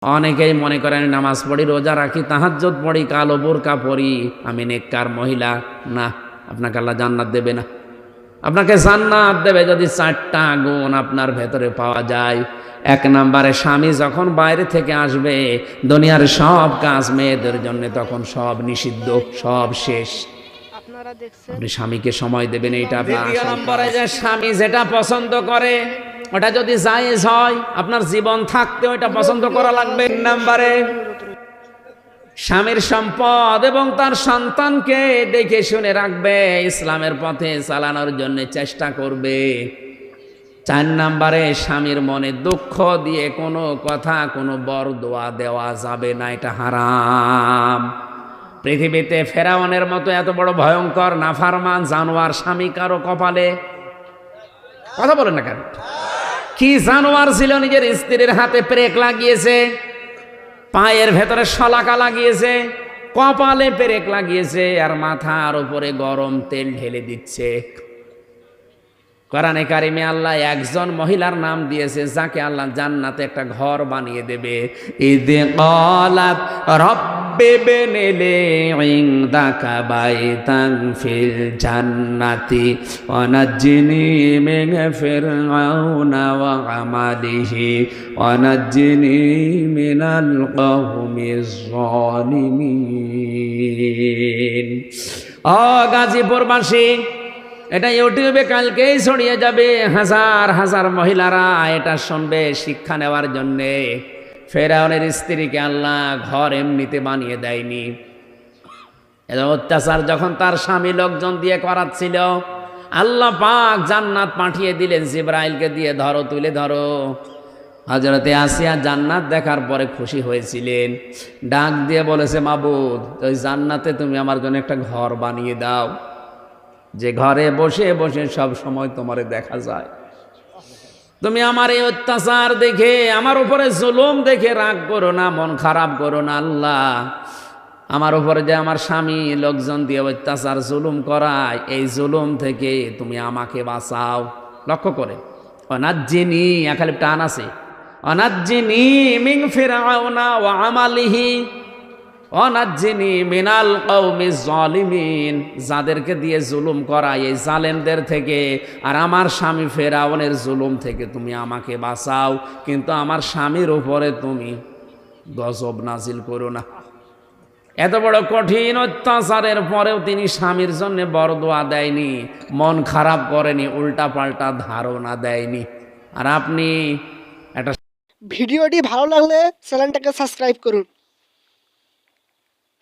অনেকেই মনে করেন নামাজ পড়ি, রোজা রাখি, তাহাজ্জুদ পড়ি, কালো বোরকা পড়ি, আমি নেককার মহিলা। না, আপনাকে আল্লাহ জান্নাত দেবে না। আপনাকে জান্নাত দেবে যদি 4টা গুণ আপনার ভেতরে পাওয়া যায়। 1 নম্বরে, স্বামী যখন বাইরে থেকে আসবে, দুনিয়ার সব কাজ মেয়েদের জন্য তখন সব নিষিদ্ধ, সব শেষ। আপনি স্বামীকে সময় দেবেন, এইটা আপনার। 2 নম্বরে, যে স্বামী যেটা পছন্দ করে ওটা যদি জায়েজ হয়, আপনার জীবন থাকতে ওইটা পছন্দ করা লাগবে। 3 নম্বরে, স্বামীর সম্পদ এবং তার সন্তানকে দেখে শুনে রাখবে, ইসলামের পথে চালানোর জন্য চেষ্টা করবে। 4 নম্বরে, স্বামীর মনে দুঃখ দিয়ে কোনো কথা, কোনো বরদোয়া দেওয়া যাবে না, এটা হারাম। পৃথিবীতে ফেরাউনের মতো এত বড় ভয়ঙ্কর নাফরমান জানোয়ার স্বামী কারো কপালে? কথা বলেন না কেন? কি জানোয়ার ছিল, নিজের স্ত্রীর হাতে পেরেক লাগিয়েছে, পায়ের ভেতরে শলাকা লাগিয়েছে, কপালে পেরেক লাগিয়েছে, আর মাথার উপরে গরম তেল ঢেলে দিচ্ছে। কোরআনে কারিমে আল্লাহ একজন মহিলার নাম দিয়েছে যাকে আল্লাহ জান্নাতে একটা ঘর বানিয়ে দেবে। ইযে ক্বালাত রাব্বি ইবনি লি ইনদাকা বাইতান ফিল জান্নাতি ওয়া নাজ্জিনি মিন ফিরআউনা ওয়া আমালিহি ওয়া নাজ্জিনি মিনাল কওমিজ যালিমিন। ও গাজীপুরবাসী, এটা ইউটিউবে কালকেই ছড়িয়ে যাবে, হাজার হাজার মহিলারা এটা শুনবে শিক্ষা নেওয়ার জন্যে। ফেরাউনের স্ত্রীকে আল্লাহ ঘর এমনিতে বানিয়ে দেয়নি। এটা অত্যাচার যখন তার স্বামী লোকজন দিয়ে করাচ্ছিল, আল্লাহ পাক জান্নাত পাঠিয়ে দিলেন জিবরাইলকে দিয়ে, ধরো, তুলে ধরো। হযরতে আসিয়া জান্নাত দেখার পরে খুশি হয়েছিলেন, ডাক দিয়ে বলেছে, মাবুদ, ওই জান্নাতে তুমি আমার জন্য একটা ঘর বানিয়ে দাও, যে ঘরে বসে বসে সব সময় তোমারে দেখা যায়। তুমি আমার এই অত্যাচার দেখে, আমার উপরে জুলুম দেখে রাগ করো না, মন খারাপ করো না। আল্লাহ, আমার উপরে যে আমার স্বামী লোকজন দিয়ে অত্যাচার জুলুম করায়, এই জুলুম থেকে তুমি আমাকে বাঁচাও। লক্ষ্য করে, অনাজ্জিনি, এখানে টান আছে, অনাজ্জিনি মিন ফিরআউনা ওয়া আমালিহি অনাজ্জিনি মিনাল কওমিজ যালিমিন। যাদেরকে দিয়ে জুলুম করায় এই জালেমদের থেকে, আর আমার স্বামী ফেরাউনের জুলুম থেকে তুমি আমাকে বাঁচাও, কিন্তু আমার স্বামীর উপরে তুমি গজব নাজিল করো না। এত বড় কঠিন অত্যাচারের পরেও তিনি স্বামীর জন্য বরদোয়া দেয়নি, মন খারাপ করেনি, উল্টা পাল্টা ধারণা দেয়নি। আর আপনি একটা ভিডিওটি ভালো লাগলে চ্যানেলটাকে সাবস্ক্রাইব করুন।